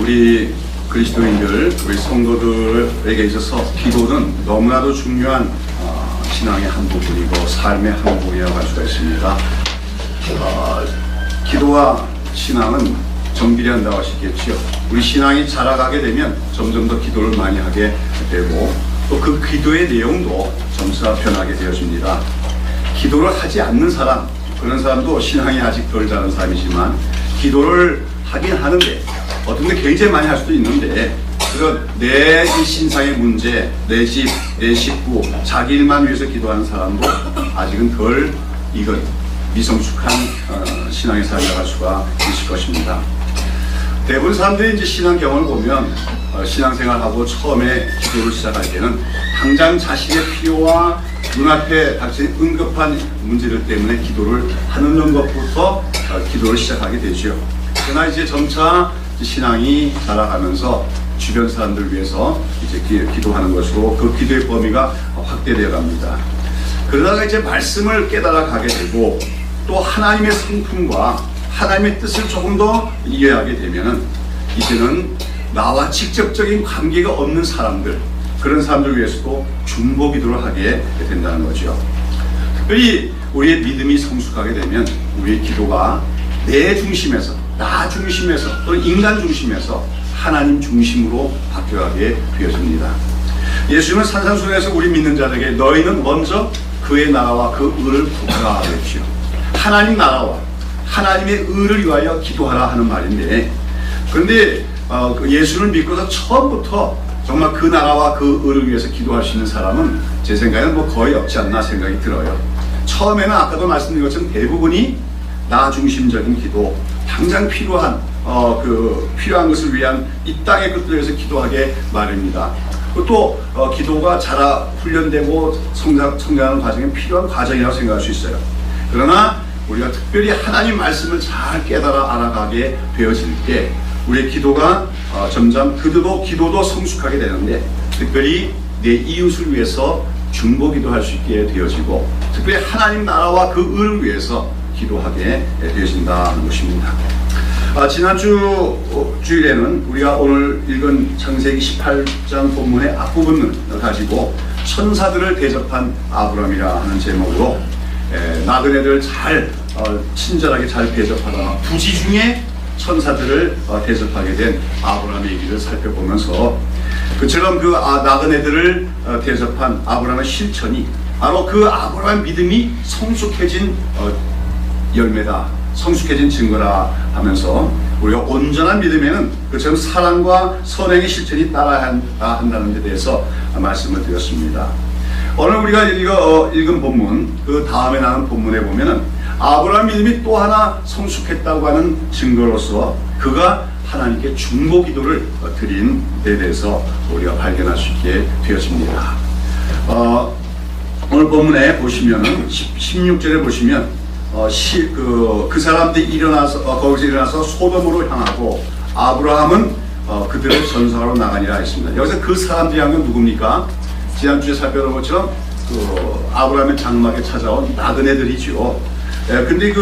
우리 그리스도인들, 우리 성도들에게 있어서 기도는 너무나도 중요한 신앙의 한 부분이고 삶의 한 부분이라고 할 수가 있습니다. 기도와 신앙은 정비례한다고 하시겠죠. 우리 신앙이 자라가게 되면 점점 더 기도를 많이 하게 되고 또 그 기도의 내용도 점차 변하게 되어집니다. 기도를 하지 않는 사람, 그런 사람도 신앙이 아직 덜 자란 사람이지만 기도를 하긴 하는데 어떤 데 굉장히 많이 할 수도 있는데 그런 내 신상의 문제, 내 집, 내 식구, 자기 일만 위해서 기도하는 사람도 아직은 덜 익은 미성숙한 신앙의 삶이라고 할 수가 있을 것입니다. 대부분 사람들이 이제 신앙 경험을 보면 신앙생활하고 처음에 기도를 시작할 때는 당장 자신의 필요와 눈앞에 닥친 응급한 문제들 때문에 기도를 하는 것부터 기도를 시작하게 되죠. 그러나 이제 점차 신앙이 자라가면서 주변 사람들 위해서 이제 기도하는 것으로 그 기도의 범위가 확대되어 갑니다. 그러다가 이제 말씀을 깨달아 가게 되고 또 하나님의 성품과 하나님의 뜻을 조금 더 이해하게 되면은 이제는 나와 직접적인 관계가 없는 사람들, 그런 사람들 위해서도 중보 기도를 하게 된다는 거죠. 특별히 우리의 믿음이 성숙하게 되면 우리의 기도가 내 중심에서, 나 중심에서, 또는 인간 중심에서 하나님 중심으로 바뀌어가게 되어집니다. 예수님은 산상수훈에서 우리 믿는 자들에게 너희는 먼저 그의 나라와 그 의를 구하라 그랬죠. 하나님 나라와 하나님의 의를 위하여 기도하라 하는 말인데, 그런데 예수를 믿고서 처음부터 정말 그 나라와 그 의를 위해서 기도할 수 있는 사람은 제 생각에는 거의 없지 않나 생각이 들어요. 처음에는 아까도 말씀드린 것처럼 대부분이 나 중심적인 기도, 당장 필요한 필요한 것을 위한 이 땅의 것들을 위해서 기도하게 마련입니다. 또 기도가 훈련되고 성장하는 과정에 필요한 과정이라고 생각할 수 있어요. 그러나 우리가 특별히 하나님 말씀을 잘 깨달아 알아가게 되어질 때 우리의 기도가 점점 기도도 성숙하게 되는데, 특별히 내 이웃을 위해서 중보 기도할 수 있게 되어지고 특별히 하나님 나라와 그 의를 위해서 기도하게 되어진다는 것입니다. 지난 주일에는 우리가 오늘 읽은 창세기 18장 본문의 앞부분을 가지고 천사들을 대접한 아브라함이라 하는 제목으로 나그네들을 친절하게 잘 대접하다가 부지 중에 천사들을 대접하게 된 아브라함의 얘기를 살펴보면서 그처럼 나그네들을 대접한 아브라함의 실천이 바로 그 아브라함의 믿음이 성숙해진 열매다, 성숙해진 증거라 하면서 우리가 온전한 믿음에는 그처럼 사랑과 선행의 실천이 따라야 한다는 데 대해서 말씀을 드렸습니다. 오늘 우리가 읽은 본문, 그 다음에 나온 본문에 보면은 아브라함 믿음이 또 하나 성숙했다고 하는 증거로서 그가 하나님께 중보 기도를 드린 데 대해서 우리가 발견할 수 있게 되었습니다. 오늘 본문에 보시면은 16절에 보시면 그 사람들이 거기서 일어나서 소돔으로 향하고 아브라함은 그들을 전사하러 나가니라 했습니다. 여기서 그 사람들이 한 건 누굽니까? 지난주에 살펴본 것처럼 아브라함의 장막에 찾아온 나그네들이죠. 근데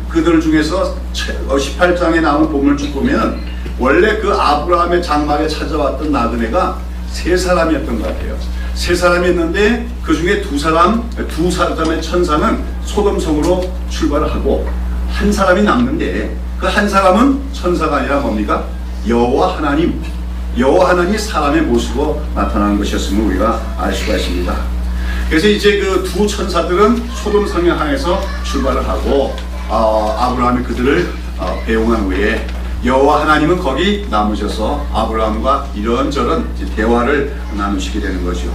그들 중에서 18장에 나오는 본문을 쭉 보면 원래 그 아브라함의 장막에 찾아왔던 나그네가 세 사람이었던 것 같아요. 세 사람이었는데 그 중에 두 사람의 천사는 소돔성으로 출발을 하고 한 사람이 남는데 그 한 사람은 천사가 아니라 뭡니까? 여호와 하나님이 사람의 모습으로 나타나는 것이었음을 우리가 알 수가 있습니다. 그래서 이제 그 두 천사들은 소돔성에 향해서 출발을 하고 아브라함이 그들을 배웅한 후에 여호와 하나님은 거기 남으셔서 아브라함과 이런저런 대화를 나누시게 되는 거죠.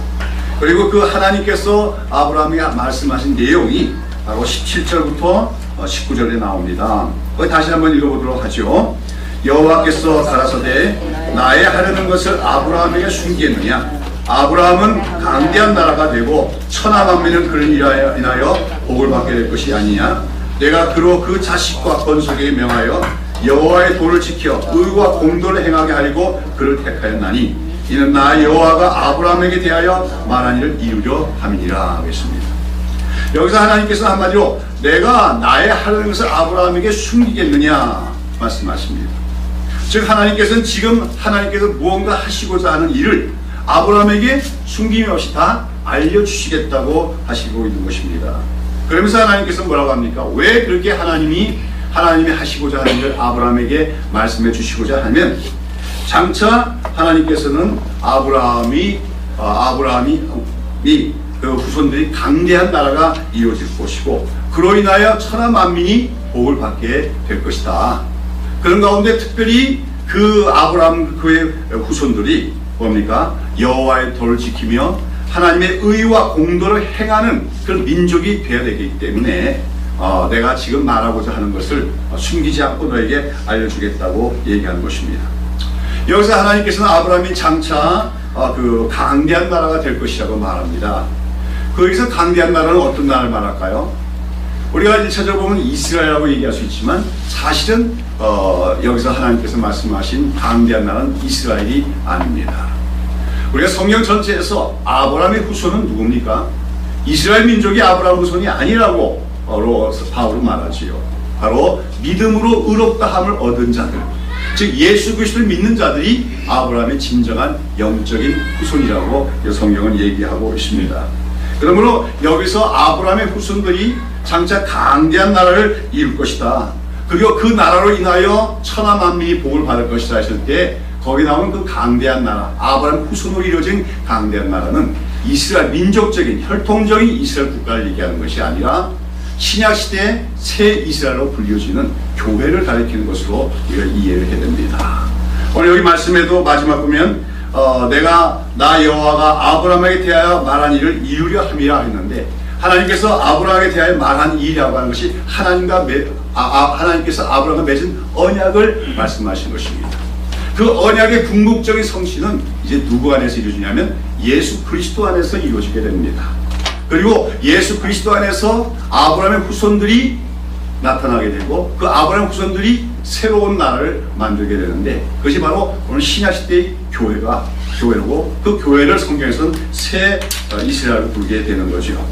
그리고 그 하나님께서 아브라함에게 말씀하신 내용이 바로 17절부터 19절에 나옵니다. 거기 다시 한번 읽어보도록 하죠. 여호와께서 가라사대 나의 하려는 것을 아브라함에게 숨기겠느냐? 아브라함은 강대한 나라가 되고 천하 만민은 그를 인하여 복을 받게 될 것이 아니냐? 내가 그로 그 자식과 건속에게 명하여 여호와의 도를 지켜 의와 공도를 행하게 하려고 그를 택하였나니 이는 나 여호와가 아브라함에게 대하여 말한 일을 이루려 함이니라 하겠습니다. 여기서 하나님께서 한마디로 내가 나의 하려는 것을 아브라함에게 숨기겠느냐 말씀하십니다. 즉 하나님께서는 지금 하나님께서 무언가 하시고자 하는 일을 아브라함에게 숨김없이 다 알려주시겠다고 하시고 있는 것입니다. 그러면서 하나님께서 뭐라고 합니까? 왜 그렇게 하나님이 하시고자 하는 일을 아브라함에게 말씀해 주시고자 하면, 장차 하나님께서는 아브라함이 그 후손들이 강대한 나라가 이루어질 것이고, 그로 인하여 천하 만민이 복을 받게 될 것이다. 그런 가운데 특별히 그 아브라함 그의 후손들이 뭡니까? 여호와의 도를 지키며 하나님의 의와 공도를 행하는 그런 민족이 되어야 되기 때문에 내가 지금 말하고자 하는 것을 숨기지 않고 너에게 알려주겠다고 얘기하는 것입니다. 여기서 하나님께서는 아브라함이 장차 그 강대한 나라가 될 것이라고 말합니다. 거기서 강대한 나라는 어떤 나라를 말할까요? 우리가 1차적으로 보면 이스라엘이라고 얘기할 수 있지만, 사실은 여기서 하나님께서 말씀하신 강대한 나라는 이스라엘이 아닙니다. 우리가 성경 전체에서 아브라함의 후손은 누굽니까? 이스라엘 민족이 아브라함 후손이 아니라고 바울은 말하지요. 바로 믿음으로 의롭다함을 얻은 자들, 즉 예수 그리스도를 믿는 자들이 아브라함의 진정한 영적인 후손이라고 성경은 얘기하고 있습니다. 그러므로 여기서 아브라함의 후손들이 장차 강대한 나라를 이룰 것이다. 그리고 그 나라로 인하여 천하 만민이 복을 받을 것이다 했을 때, 거기 나오는 그 강대한 나라, 아브라함 후손으로 이루어진 강대한 나라는 이스라엘, 민족적인 혈통적인 이스라엘 국가를 얘기하는 것이 아니라 신약시대의 새 이스라엘로 불리워지는 교회를 가리키는 것으로 우리가 이해를 해야 됩니다. 오늘 여기 말씀에도 마지막 보면 나 여호와가 아브라함에게 대하여 말한 일을 이루려 함이라 했는데, 하나님께서 아브라함에게 대하여 말한 일이라고 하는 것이 하나님께서 아브라함과 맺은 언약을 말씀하신 것입니다. 그 언약의 궁극적인 성취는 이제 누구 안에서 이루어지냐면 예수 그리스도 안에서 이루어지게 됩니다. 그리고 예수 그리스도 안에서 아브라함의 후손들이 나타나게 되고, 그 아브라함 후손들이 새로운 나라를 만들게 되는데, 그것이 바로 오늘 신약시대의 교회고, 그 교회를 성경에서는 새 이스라엘로 부르게 되는 거죠.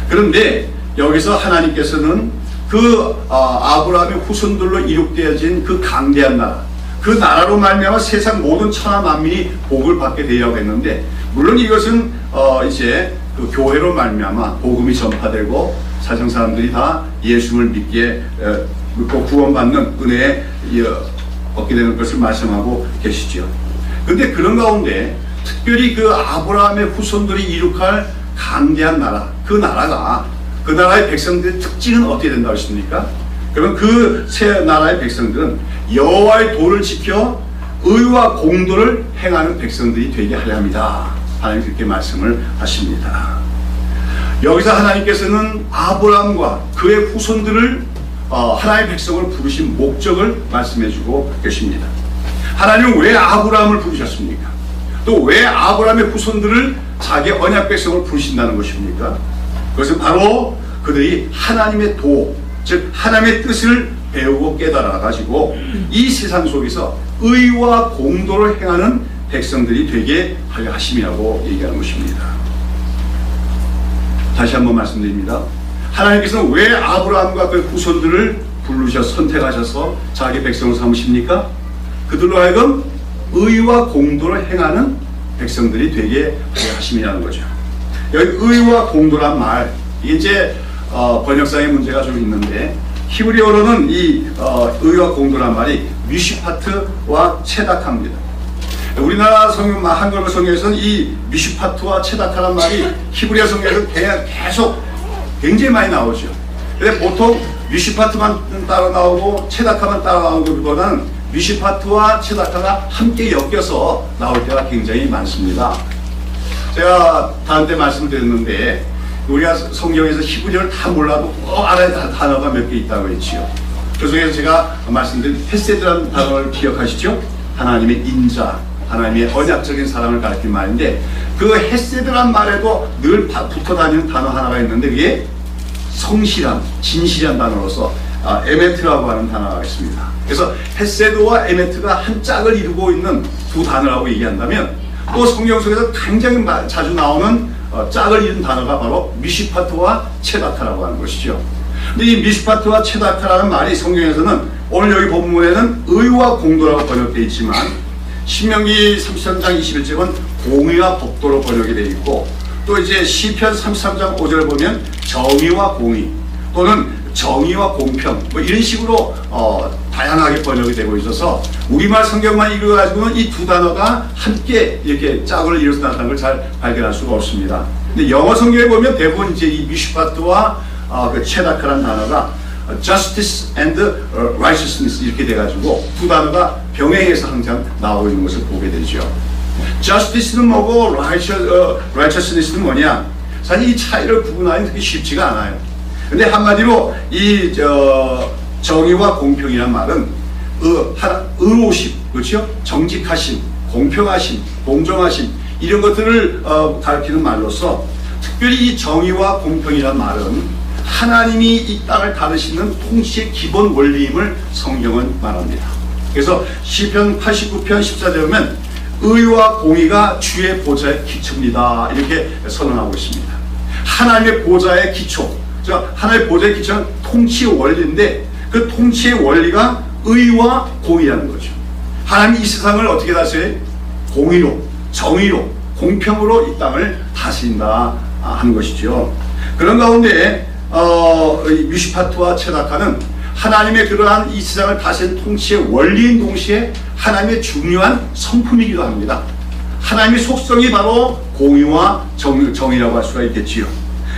그런데 여기서 하나님께서는 그 아브라함의 후손들로 이룩되어진 그 강대한 나라, 그 나라로 말미암아 세상 모든 천하 만민이 복을 받게 되려고 했는데, 물론 이것은 이제 그 교회로 말미암아 복음이 전파되고 사정 사람들이 다 예수를 믿고 구원받는 은혜에 얻게 되는 것을 말씀하고 계시죠. 그런데 그런 가운데 특별히 그 아브라함의 후손들이 이룩할 강대한 나라, 그 나라의 백성들의 특징은 어떻게 된다고 했습니까? 그러면 그 새 나라의 백성들은 여호와의 도를 지켜 의와 공도를 행하는 백성들이 되게 하려 합니다. 하나님 그렇게 말씀을 하십니다. 여기서 하나님께서는 아브라함과 그의 후손들을 하나님의 백성을 부르신 목적을 말씀해주고 계십니다. 하나님은 왜 아브라함을 부르셨습니까? 또 왜 아브라함의 후손들을 자기 언약 백성을 부르신다는 것입니까? 그것은 바로 그들이 하나님의 도, 즉 하나님의 뜻을 배우고 깨달아 가지고 이 세상 속에서 의와 공도를 행하는 백성들이 되게 하려 하심이라고 얘기하는 것입니다. 다시 한번 말씀드립니다. 하나님께서는 왜 아브라함과 그 후손들을 선택하셔서 자기 백성을 삼으십니까? 그들로 하여금 의와 공도를 행하는 백성들이 되게 하려 하심이라는 거죠. 여기 의와 공도란 말, 이제 번역상의 문제가 좀 있는데, 히브리어로는 이 의와 공도란 말이 미슈파트와 체다카입니다. 우리나라 성경, 한글 성경에서는 이 미슈파트와 체다카란 말이 히브리어 성경에서 계속 굉장히 많이 나오죠. 근데 보통 미슈파트만 따라 나오고 체다카만 따라 나오는 것보다는 미슈파트와 체다카가 함께 엮여서 나올 때가 굉장히 많습니다. 제가 다음 때 말씀드렸는데, 우리가 성경에서 히브리어를 다 몰라도 꼭 알아야 할 단어가 몇 개 있다고 했지요. 그 중에서 제가 말씀드린 헤세드라는 단어를 기억하시죠? 하나님의 인자, 하나님의 언약적인 사랑을 가리킨 말인데, 그 헤세드란 말에도 늘 붙어 다니는 단어 하나가 있는데, 그게 성실한, 진실한 단어로서 에메트라고 하는 단어가 있습니다. 그래서 헤세드와 에메트가 한 짝을 이루고 있는 두 단어라고 얘기한다면, 또 성경 속에서 굉장히 자주 나오는 짝을 이룬 단어가 바로 미슈파트와 체다카라고 하는 것이죠. 근데 이 미슈파트와 체다카라는 말이 성경에서는 오늘 여기 본문에는 의와 공도라고 번역되어 있지만 신명기 33장 21절은 공의와 법도로 번역이 되어 있고, 또 이제 시편 33장 5절을 보면 정의와 공의 또는 정의와 공평 뭐 이런 식으로 다양하게 번역이 되고 있어서 우리말 성경만 읽어가지고는 이 두 단어가 함께 이렇게 짝을 이뤄서 나타나는 걸 잘 발견할 수가 없습니다. 근데 영어 성경에 보면 대부분 이제 이 미슈파트와 그 체다크라는 단어가 justice and righteousness 이렇게 돼가지고 두 단어가 병행해서 항상 나오고 있는 것을 보게 되죠. justice는 뭐고 righteousness는 뭐냐? 사실 이 차이를 구분하기 그렇게 쉽지가 않아요. 근데 한마디로 이 정의와 공평이란 말은 의로우심, 그렇죠? 정직하심, 공평하심, 공정하심 이런 것들을 가리키는 말로서, 특별히 이 정의와 공평이란 말은 하나님이 이 땅을 다루시는 통치의 기본 원리임을 성경은 말합니다. 그래서 시편 89편 14절에 보면 의와 공의가 주의 보좌의 기초입니다 이렇게 선언하고 있습니다. 하나님의 보좌의 기초, 하나님의 보좌의 기초는 통치의 원리인데 그 통치의 원리가 의와 공의라는 거죠. 하나님이 이 세상을 어떻게 다스려요? 공의로, 정의로, 공평으로 이 땅을 다스린다 하는 것이죠. 그런 가운데 미슈파트와 체다카는 하나님의 그러한 이 세상을 다스리는 통치의 원리인 동시에 하나님의 중요한 성품이기도 합니다. 하나님의 속성이 바로 공의와 정의라고 할 수가 있겠지요.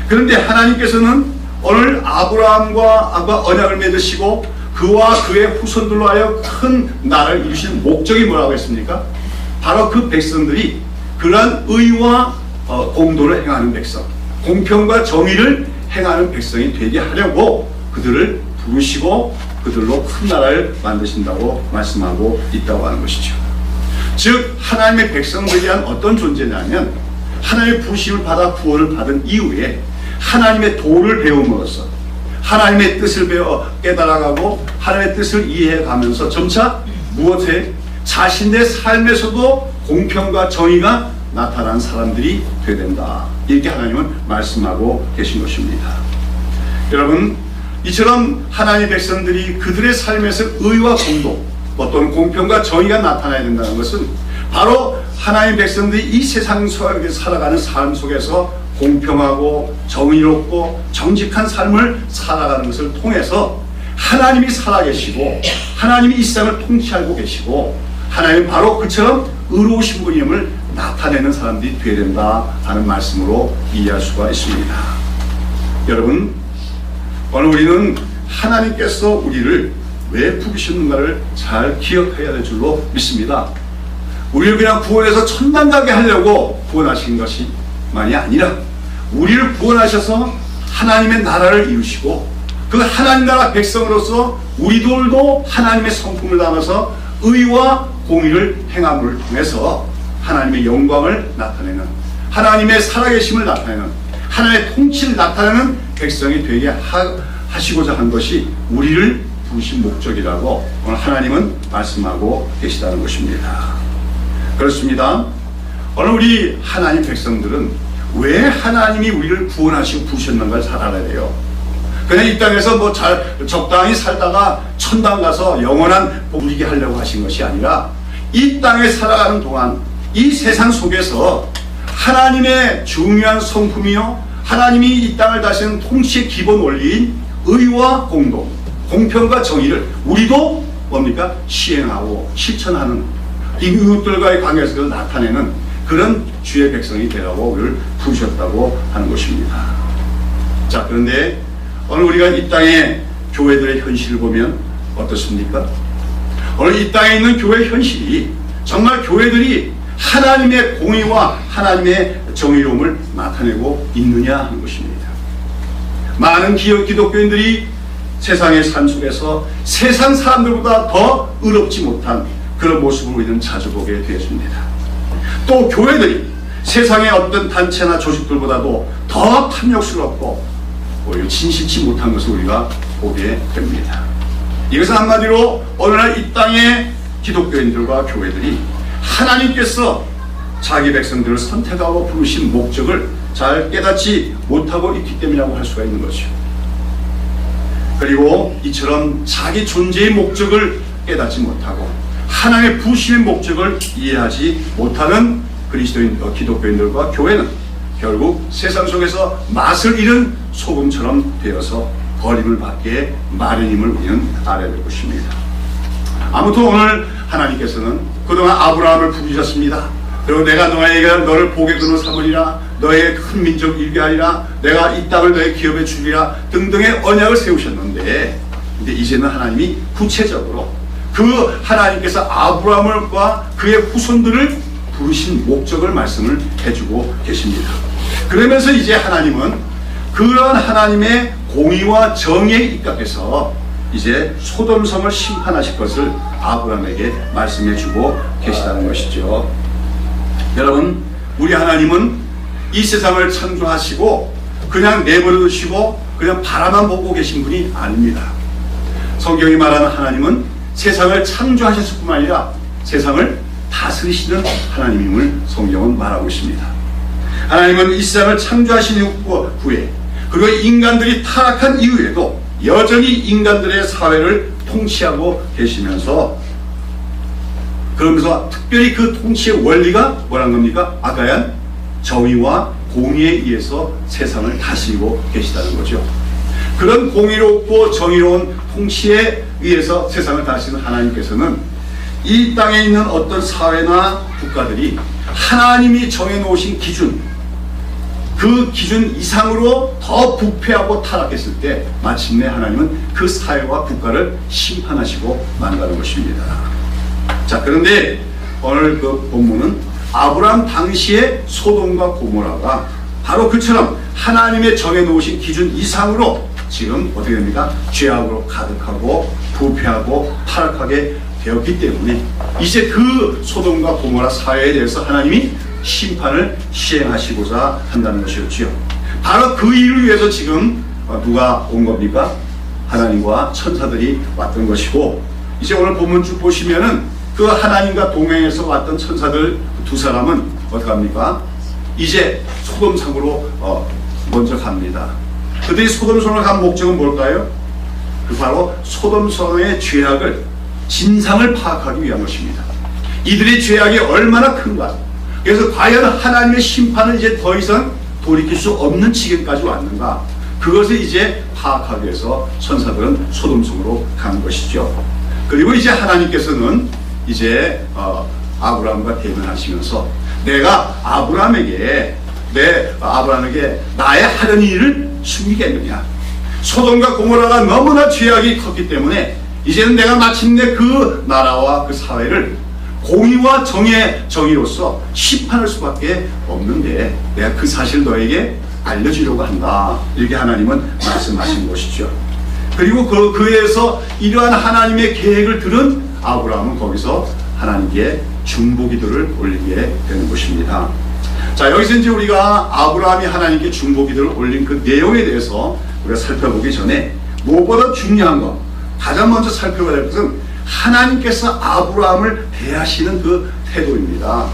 그런데 하나님께서는 오늘 아브라함과 언약을 맺으시고 그와 그의 후손들로 하여 큰 나라를 이루시는 목적이 뭐라고 했습니까? 바로 그 백성들이 그러한 의와 공도를 행하는 백성, 공평과 정의를 행하는 백성이 되게 하려고 그들을 부르시고 그들로 큰 나라를 만드신다고 말씀하고 있다고 하는 것이죠. 즉 하나님의 백성들이란 어떤 존재냐면 하나님의 부르심을 받아 구원을 받은 이후에 하나님의 도를 배움으로써 하나님의 뜻을 깨달아가고 하나님의 뜻을 이해해가면서 점차 무엇에 자신의 삶에서도 공평과 정의가 나타난 사람들이 되어야 된다 이렇게 하나님은 말씀하고 계신 것입니다. 여러분, 이처럼 하나님의 백성들이 그들의 삶에서 의와 공도 어떤 공평과 정의가 나타나야 된다는 것은 바로 하나님의 백성들이 이 세상 속에 살아가는 삶 속에서 공평하고 정의롭고 정직한 삶을 살아가는 것을 통해서 하나님이 살아계시고 하나님이 이 세상을 통치하고 계시고 하나님은 바로 그처럼 의로우신 분임을 나타내는 사람들이 되어야 된다 하는 말씀으로 이해할 수가 있습니다. 여러분, 오늘 우리는 하나님께서 우리를 왜 부르셨는가를 잘 기억해야 될 줄로 믿습니다. 우리를 그냥 구원해서 천당 가게 하려고 구원하신 것이 만이 아니라 우리를 구원하셔서 하나님의 나라를 이루시고 그 하나님 나라 백성으로서 우리들도 하나님의 성품을 담아서 의와 공의를 행함을 통해서 하나님의 영광을 나타내는, 하나님의 살아계심을 나타내는, 하나님의 통치를 나타내는 백성이 되게 하시고자 한 것이 우리를 부르신 목적이라고 오늘 하나님은 말씀하고 계시다는 것입니다. 그렇습니다. 오늘 우리 하나님 백성들은 왜 하나님이 우리를 구원하시고 부르셨는가를 잘 알아야 돼요. 그냥 이 땅에서 뭐 잘 적당히 살다가 천당 가서 영원한 복 누리게 하려고 하신 것이 아니라 이 땅에 살아가는 동안 이 세상 속에서 하나님의 중요한 성품이요 하나님이 이 땅을 다스리는 통치의 기본 원리인 의와 공도, 공평과 정의를 우리도 뭡니까? 시행하고 실천하는 이웃들과의 관계에서 나타내는 그런 주의 백성이 되라고 우리를 부르셨다고 하는 것입니다. 자, 그런데 오늘 우리가 이 땅의 교회들의 현실을 보면 어떻습니까? 오늘 이 땅에 있는 교회 현실이 정말 교회들이 하나님의 공의와 하나님의 정의로움을 나타내고 있느냐 하는 것입니다. 많은 기독교인들이 세상의 삶 속에서 세상 사람들보다 더 의롭지 못한 그런 모습을 우리는 자주 보게 되었습니다. 또 교회들이 세상의 어떤 단체나 조직들보다도 더 탐욕스럽고 오히려 진실치 못한 것을 우리가 보게 됩니다. 이것은 한마디로 오늘날 이 땅의 기독교인들과 교회들이 하나님께서 자기 백성들을 선택하고 부르신 목적을 잘 깨닫지 못하고 있기 때문이라고 할 수가 있는 거죠. 그리고 이처럼 자기 존재의 목적을 깨닫지 못하고 하나님의 부심의 목적을 이해하지 못하는 기독교인들과 교회는 결국 세상 속에서 맛을 잃은 소금처럼 되어서 버림을 받기에 마련임을 우리는 알아야 될 것입니다. 아무튼 오늘 하나님께서는 그동안 아브라함을 부르셨습니다. 그리고 내가 너를 복의 근원 삼으리라, 너의 큰 민족 일게 하리라, 내가 이 땅을 너의 기업에 주리라 등등의 언약을 세우셨는데, 근데 이제는 하나님이 구체적으로 그 하나님께서 아브라함과 그의 후손들을 부르신 목적을 말씀을 해주고 계십니다. 그러면서 이제 하나님은 그런 하나님의 공의와 정의에 입각해서 이제 소돔성을 심판하실 것을 아브라함에게 말씀해주고 계시다는 것이죠. 여러분, 우리 하나님은 이 세상을 창조하시고 그냥 내버려 두시고 그냥 바라만 보고 계신 분이 아닙니다. 성경이 말하는 하나님은 세상을 창조하셨을 뿐만 아니라 세상을 다스리시는 하나님임을 성경은 말하고 있습니다. 하나님은 이 세상을 창조하신 후에 그리고 인간들이 타락한 이후에도 여전히 인간들의 사회를 통치하고 계시면서, 그러면서 특별히 그 통치의 원리가 뭐란 겁니까? 아까얀 정의와 공의에 의해서 세상을 다스리고 계시다는 거죠. 그런 공의롭고 정의로운 통치에 의해서 세상을 다스리는 하나님께서는 이 땅에 있는 어떤 사회나 국가들이 하나님이 정해놓으신 기준, 그 기준 이상으로 더 부패하고 타락했을 때 마침내 하나님은 그 사회와 국가를 심판하시고 만다는 것입니다. 자, 그런데 오늘 그 본문은 아브라함 당시의 소돔과 고모라가 바로 그처럼 하나님의 정해놓으신 기준 이상으로 지금 어떻게 됩니까? 죄악으로 가득하고 부패하고 타락하게 되었기 때문에 이제 그 소돔과 고모라 사회에 대해서 하나님이 심판을 시행하시고자 한다는 것이었지요. 바로 그 일을 위해서 지금 누가 온 겁니까? 하나님과 천사들이 왔던 것이고, 이제 오늘 본문 쭉 보시면은 그 하나님과 동행해서 왔던 천사들 두 사람은 어떻게 합니까? 이제 소돔성으로 먼저 갑니다. 그들이 소돔성으로 간 목적은 뭘까요? 그 바로 소돔성의 죄악을, 진상을 파악하기 위한 것입니다. 이들의 죄악이 얼마나 큰가, 그래서 과연 하나님의 심판을 이제 더 이상 돌이킬 수 없는 지경까지 왔는가, 그것을 이제 파악하기 위해서 천사들은 소돔성으로 간 것이죠. 그리고 이제 하나님께서는 이제 아브라함과 대면하시면서 내가 아브라함에게 나의 하려는 일을 숨기겠느냐, 소돔과 고모라가 너무나 죄악이 컸기 때문에 이제는 내가 마침내 그 나라와 그 사회를 공의와 정의로서 심판할 수밖에 없는데 내가 그 사실을 너에게 알려주려고 한다, 이렇게 하나님은 말씀하신 것이죠. 그리고 그에서 이러한 하나님의 계획을 들은 아브라함은 거기서 하나님께 중보기도를 올리게 되는 것입니다. 자, 여기서 이제 우리가 아브라함이 하나님께 중보기도를 올린 그 내용에 대해서 우리가 살펴보기 전에 무엇보다 중요한 것, 가장 먼저 살펴봐야 될 것은 하나님께서 아브라함을 대하시는 그 태도입니다.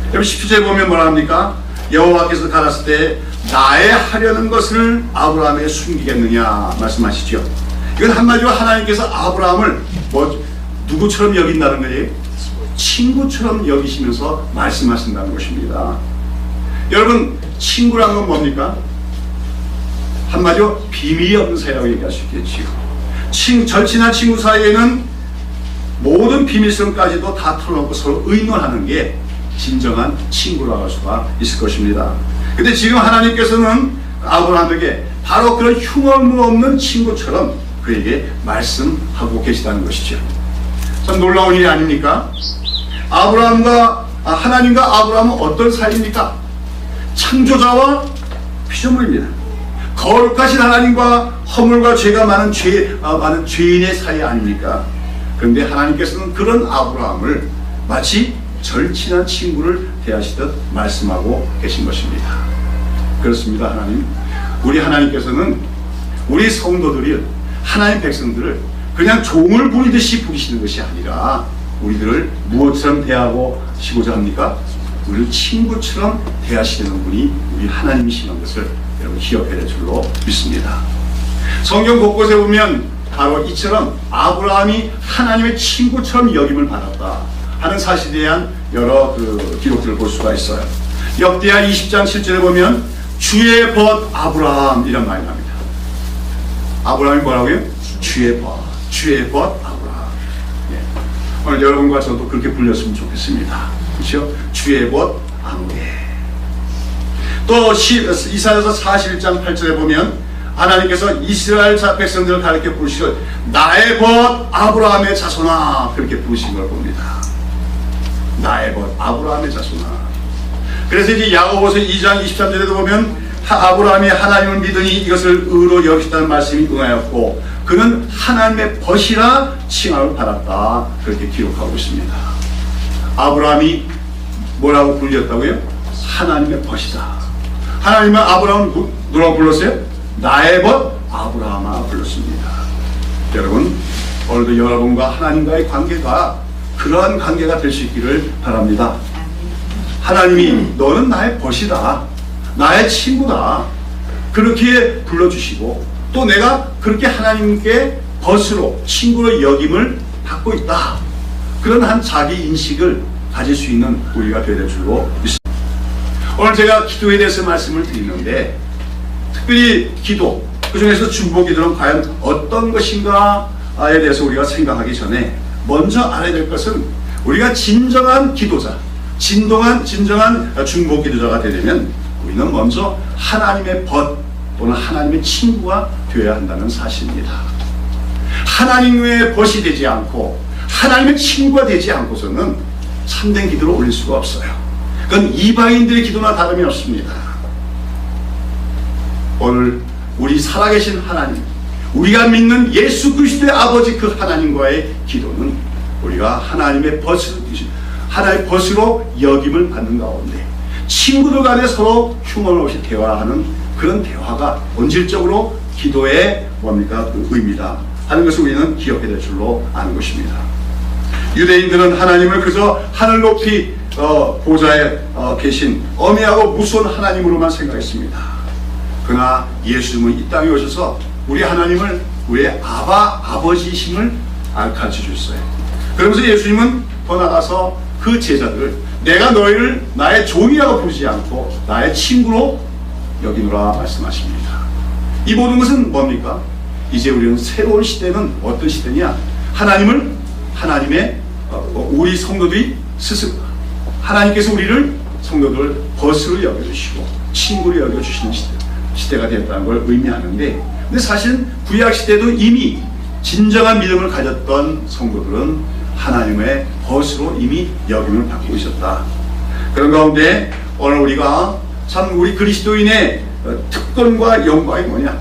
여러분 10절에 보면 뭐라 합니까? 여호와께서 가라사대 때 나의 하려는 것을 아브라함에게 숨기겠느냐 말씀하시죠. 이건 한마디로 하나님께서 아브라함을 누구처럼 여긴다는 거예요? 친구처럼 여기시면서 말씀하신다는 것입니다. 여러분, 친구란 건 뭡니까? 한마디로 비밀이 없는 사이라고 얘기할 수 있겠지요. 절친한 친구 사이에는 모든 비밀성까지도 다 털어놓고 서로 의논하는 게 진정한 친구라고 할 수가 있을 것입니다. 근데 지금 하나님께서는 아브라함에게 바로 그런 흉얼없는 친구처럼 그에게 말씀하고 계시다는 것이죠. 참 놀라운 일이 아닙니까? 하나님과 아브라함은 어떤 사이입니까? 창조자와 피조물입니다. 거룩하신 하나님과 허물과 죄가 많은 죄인의 사이 아닙니까? 그런데 하나님께서는 그런 아브라함을 마치 절친한 친구를 대하시듯 말씀하고 계신 것입니다. 그렇습니다. 하나님, 우리 하나님께서는 우리 성도들이, 하나님 백성들을 그냥 종을 부리듯이 부리시는 것이 아니라 우리들을 무엇처럼 대하시고자 합니까? 우리를 친구처럼 대하시는 분이 우리 하나님이시는 것을 여러분 기억해야 될 줄로 믿습니다. 성경 곳곳에 보면 바로 이처럼 아브라함이 하나님의 친구처럼 여김을 받았다 하는 사실에 대한 여러 기록들을 볼 수가 있어요. 역대하 20장 7절에 보면 주의 벗 아브라함 이런 말이 납니다. 아브라함이 뭐라고요? 주의 벗 아브라함. 예. 오늘 여러분과 저도 그렇게 불렸으면 좋겠습니다. 그렇죠? 주의 벗 아무개. 또 이사야서 41장 8절에 보면 하나님께서 이스라엘 백성들을 가르쳐 부르시고 나의 벗 아브라함의 자손아 그렇게 부르신 걸 봅니다. 나의 벗 아브라함의 자손아. 그래서 이제 야고보서 2장 23절에도 보면 아브라함이 하나님을 믿으니 이것을 의로 여기셨다는 말씀이 응하였고 그는 하나님의 벗이라 칭함을 받았다 그렇게 기록하고 있습니다. 아브라함이 뭐라고 불렸다고요? 하나님의 벗이다. 하나님은 아브라함을 누구라고 불렀어요? 나의 벗 아브라함아 불렀습니다. 여러분 오늘도 여러분과 하나님과의 관계가 그러한 관계가 될 수 있기를 바랍니다. 하나님이 너는 나의 벗이다 나의 친구다 그렇게 불러주시고 또 내가 그렇게 하나님께 벗으로 친구로 여김을 받고 있다 그런 한 자기 인식을 가질 수 있는 우리가 되어야 될 줄로 믿습니다. 오늘 제가 기도에 대해서 말씀을 드리는데 특별히 기도 그 중에서 중보기도는 과연 어떤 것인가에 대해서 우리가 생각하기 전에 먼저 알아야 될 것은 우리가 진정한 기도자 진정한 중보기도자가 되려면 우리는 먼저 하나님의 벗 또는 하나님의 친구가 되어야 한다는 사실입니다. 하나님의 벗이 되지 않고 하나님의 친구가 되지 않고서는 참된 기도를 올릴 수가 없어요. 그건 이방인들의 기도나 다름이 없습니다. 오늘 우리 살아계신 하나님 우리가 믿는 예수 그리스도의 아버지 그 하나님과의 기도는 우리가 하나님의 벗으로 여김을 받는 가운데 친구들 간에 서로 흉을 없이 대화하는 그런 대화가 본질적으로 기도의 뭡니까? 그 의미다 하는 것을 우리는 기억해야 될 줄로 아는 것입니다. 유대인들은 하나님을 그저 하늘 높이 보좌에 계신 엄해하고 무서운 하나님으로만 생각했습니다. 그러나 예수님은 이 땅에 오셔서 우리 하나님을 우리의 아버지이심을 가르쳐 주셨어요. 그러면서 예수님은 더 나가서 그 제자들을 내가 너희를 나의 종이라고 부르지 않고 나의 친구로 여기노라 말씀하십니다. 이 모든 것은 뭡니까? 이제 우리는 새로운 시대는 어떤 시대냐? 하나님의 우리 성도들이 스스로 하나님께서 우리를 성도들 벗으로 여겨주시고 친구로 여겨주시는 시대가 되었다는 걸 의미하는데 근데 사실 구약시대도 이미 진정한 믿음을 가졌던 성도들은 하나님의 벗으로 이미 여김을 받고 있었다. 그런 가운데 오늘 우리가 참 우리 그리스도인의 특권과 영광이 뭐냐?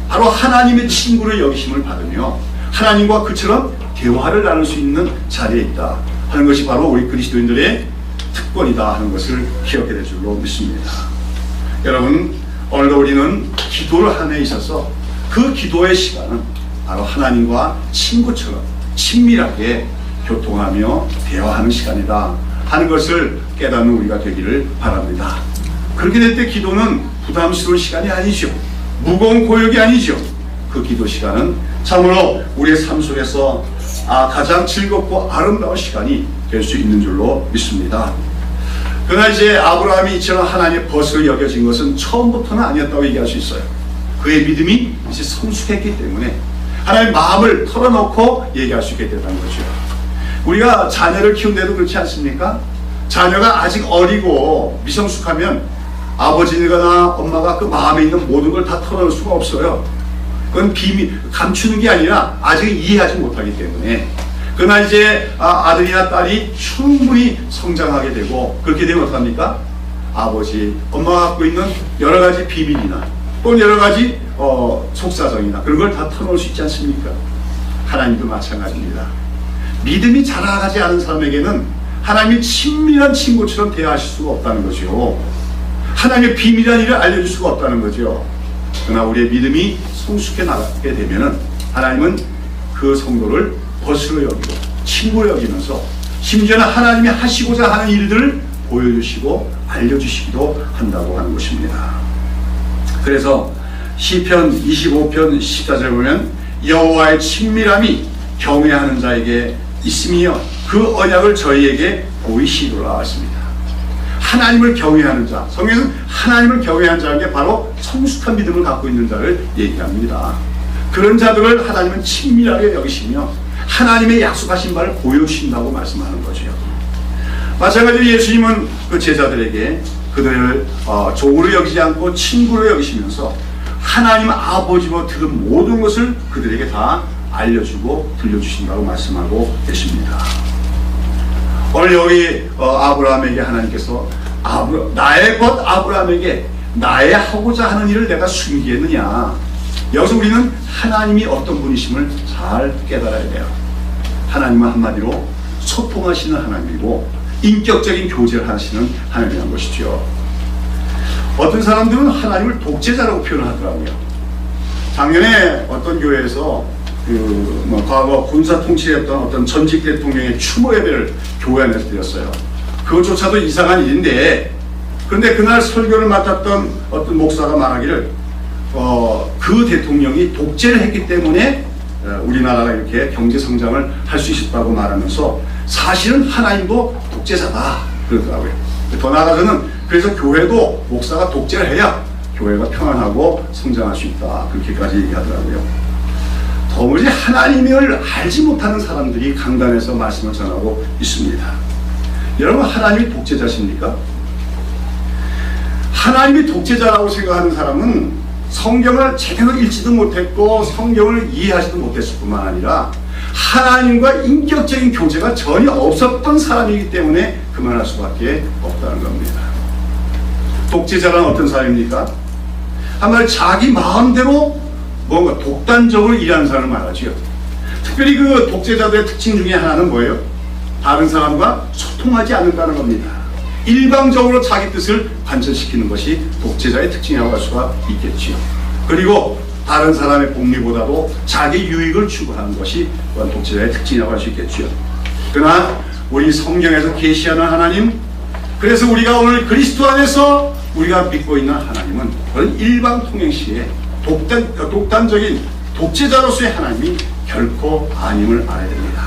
바로 하나님의 친구를 여기심을 받으며 하나님과 그처럼 대화를 나눌 수 있는 자리에 있다 하는 것이 바로 우리 그리스도인들의 특권이다 하는 것을 기억해야 될 줄로 믿습니다. 여러분 오늘도 우리는 기도를 하는 데 있어서 그 기도의 시간은 바로 하나님과 친구처럼 친밀하게 교통하며 대화하는 시간이다 하는 것을 깨닫는 우리가 되기를 바랍니다. 그렇게 될 때 기도는 부담스러운 시간이 아니죠. 무거운 고역이 아니죠. 그 기도 시간은 참으로 우리의 삶 속에서 가장 즐겁고 아름다운 시간이 될 수 있는 줄로 믿습니다. 그러나 이제 아브라함이 이처럼 하나님의 벗으로 여겨진 것은 처음부터는 아니었다고 얘기할 수 있어요. 그의 믿음이 이제 성숙했기 때문에 하나님의 마음을 털어놓고 얘기할 수 있게 됐다는 거죠. 우리가 자녀를 키운데도 그렇지 않습니까? 자녀가 아직 어리고 미성숙하면 아버지거나 엄마가 그 마음에 있는 모든 걸 다 털어놓을 수가 없어요. 그건 비밀, 감추는 게 아니라 아직 이해하지 못하기 때문에. 그러나 이제 아들이나 딸이 충분히 성장하게 되고 그렇게 되면 어떡합니까? 아버지, 엄마가 갖고 있는 여러 가지 비밀이나 또는 여러 가지 속사정이나 그런 걸 다 털어놓을 수 있지 않습니까? 하나님도 마찬가지입니다. 믿음이 자라가지 않은 사람에게는 하나님이 친밀한 친구처럼 대하실 수가 없다는 거죠. 하나님의 비밀한 일을 알려줄 수가 없다는 거죠. 그러나 우리의 믿음이 성숙해 나가게 되면은 하나님은 그 성도를 벗으로 여기고 친구로 여기면서 심지어는 하나님이 하시고자 하는 일들을 보여주시고 알려주시기도 한다고 하는 것입니다. 그래서 시편 25편 14절에 보면 여호와의 친밀함이 경외하는 자에게 있으며 그 언약을 저희에게 보이시리라 했습니다. 하나님을 경외하는 자, 성경에서는 하나님을 경외하는 자는 게 바로 성숙한 믿음을 갖고 있는 자를 얘기합니다. 그런 자들을 하나님은 친밀하게 여기시며 하나님의 약속하신 바를 보여주신다고 말씀하는 거죠. 마찬가지로 예수님은 그 제자들에게 그들을 종으로 여기지 않고 친구로 여기시면서 하나님 아버지로 들은 모든 것을 그들에게 다 알려주고 들려주신다고 말씀하고 계십니다. 오늘 여기 아브라함에게 하나님께서 나의 것 아브라함에게 나의 하고자 하는 일을 내가 숨기겠느냐. 여기서 우리는 하나님이 어떤 분이심을 잘 깨달아야 돼요. 하나님은 한마디로 소통하시는 하나님이고 인격적인 교제를 하시는 하나님이라는 것이죠. 어떤 사람들은 하나님을 독재자라고 표현하더라고요. 작년에 어떤 교회에서 과거 군사 통치했던 어떤 전직 대통령의 추모 예배를 교회 안에서 드렸어요. 그것조차도 이상한 일인데, 그런데 그날 설교를 맡았던 어떤 목사가 말하기를 그 대통령이 독재를 했기 때문에 우리나라가 이렇게 경제 성장을 할 수 있었다고 말하면서 사실은 하나님도 독재자다 그러더라고요. 더 나아가서는 그래서 교회도 목사가 독재를 해야 교회가 평안하고 성장할 수 있다 그렇게까지 얘기하더라고요. 도무지 하나님을 알지 못하는 사람들이 강단에서 말씀을 전하고 있습니다. 여러분, 하나님이 독재자십니까? 하나님이 독재자라고 생각하는 사람은 성경을 제대로 읽지도 못했고 성경을 이해하지도 못했을 뿐만 아니라 하나님과 인격적인 교제가 전혀 없었던 사람이기 때문에 그만할 수밖에 없다는 겁니다. 독재자란 어떤 사람입니까? 한마디로 자기 마음대로 뭔가 독단적으로 일하는 사람을 말하죠. 특별히 그 독재자들의 특징 중에 하나는 뭐예요? 다른 사람과 소통하지 않는다는 겁니다. 일방적으로 자기 뜻을 관철시키는 것이 독재자의 특징이라고 할 수가 있겠지요. 그리고 다른 사람의 복리보다도 자기 유익을 추구하는 것이 또한 독재자의 특징이라고 할 수 있겠지요. 그러나 우리 성경에서 계시하는 하나님, 그래서 우리가 오늘 그리스도 안에서 우리가 믿고 있는 하나님은 그런 일방통행시에 독단적인 독재자로서의 하나님이 결코 아님을 알아야 됩니다.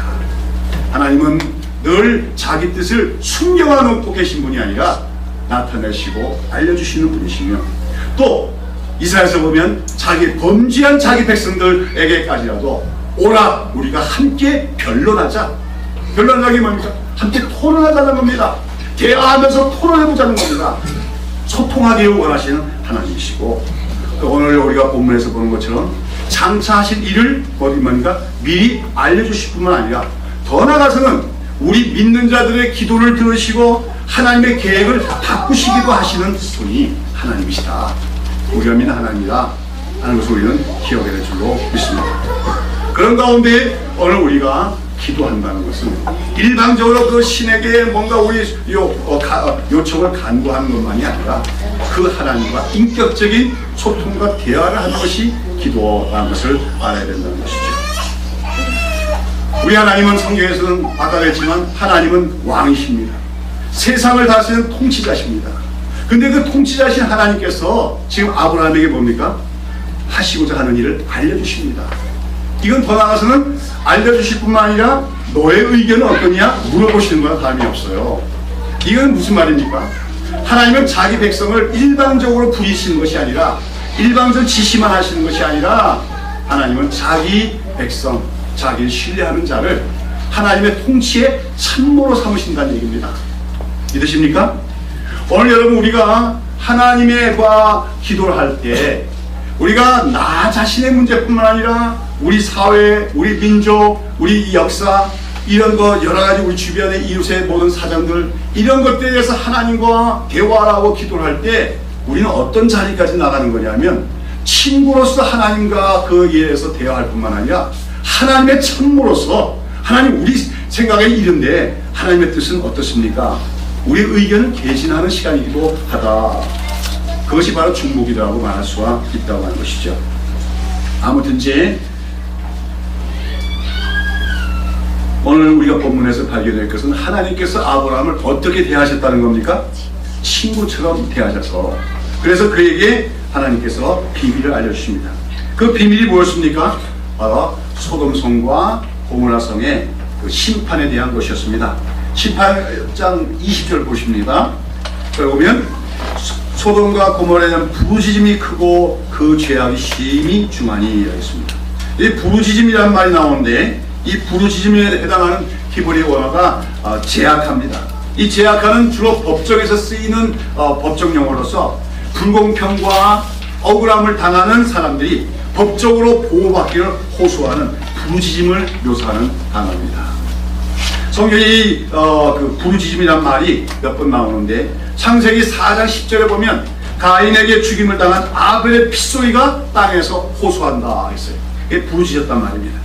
하나님은 늘 자기 뜻을 숨겨놓고 계신 분이 아니라 나타내시고 알려주시는 분이시며, 또 이사야서 보면 자기 범죄한 자기 백성들에게까지라도 오라 우리가 함께 변론하자. 변론하기 뭡니까? 함께 토론하자는 겁니다. 대화하면서 토론해보자는 겁니다. 소통하기를 원하시는 하나님이시고, 오늘 우리가 본문에서 보는 것처럼 장차하신 일을 뭡니까? 미리 알려주실 뿐만 아니라 더 나아가서는 우리 믿는 자들의 기도를 들으시고 하나님의 계획을 바꾸시기도 하시는 분이 하나님이시다. 우리가 믿는 하나님이다 하는 것을 우리는 기억해야 될 줄로 믿습니다. 그런 가운데 오늘 우리가 기도한다는 것은 일방적으로 그 신에게 뭔가 우리 요청을 간구하는 것만이 아니라 그 하나님과 인격적인 소통과 대화를 하는 것이 기도라는 것을 알아야 된다는 것이죠. 우리 하나님은 성경에서는 아까 했지만 하나님은 왕이십니다. 세상을 다스리는 통치자십니다. 근데 그 통치자신 하나님께서 지금 아브라함에게 뭡니까? 하시고자 하는 일을 알려주십니다. 이건 더 나아가서는 알려주실 뿐만 아니라 너의 의견은 어떠냐? 물어보시는 거나 다름이 없어요. 이건 무슨 말입니까? 하나님은 자기 백성을 일방적으로 부리시는 것이 아니라 일방적 지시만 하시는 것이 아니라 하나님은 자기 백성, 자기를 신뢰하는 자를 하나님의 통치에 참모로 삼으신다는 얘기입니다. 믿으십니까? 오늘 여러분, 우리가 하나님과 기도를 할 때 우리가 나 자신의 문제뿐만 아니라 우리 사회, 우리 민족, 우리 역사, 이런 거 여러 가지 우리 주변의 이웃의 모든 사정들, 이런 것들에 대해서 하나님과 대화하고 기도를 할 때 우리는 어떤 자리까지 나가는 거냐면 친구로서 하나님과 그 일에서 대화할 뿐만 아니라 하나님의 참모로서 하나님 우리 생각에 이른데 하나님의 뜻은 어떻습니까? 우리의 의견을 개진하는 시간이기도 하다. 그것이 바로 중목이라고 말할 수가 있다고 하는 것이죠. 아무튼지 오늘 우리가 본문에서 발견할 것은 하나님께서 아브라함을 어떻게 대하셨다는 겁니까? 친구처럼 대하셔서 그래서 그에게 하나님께서 비밀을 알려주십니다. 그 비밀이 무엇입니까? 바로 소돔성과 고모라성의 그 심판에 대한 것이었습니다. 18장 20절 보십니다. 그걸 보면 소돔과 고모라에 대한 부르짖음이 크고 그 죄악이 심히 중하니 있습니다. 이 부르짖음이라는 말이 나오는데 이 부르짖음에 해당하는 히브리 원어가 제약합니다. 이 제약하는 주로 법정에서 쓰이는 법정 용어로서 불공평과 억울함을 당하는 사람들이 법적으로 보호받기를 호소하는 부르짖음을 묘사하는 단어입니다. 성경이 그 부르짖음이란 말이 몇 번 나오는데 창세기 4장 10절에 보면 가인에게 죽임을 당한 아벨의 핏소리가 땅에서 호소한다 했어요. 이게 부르짖었단 말입니다.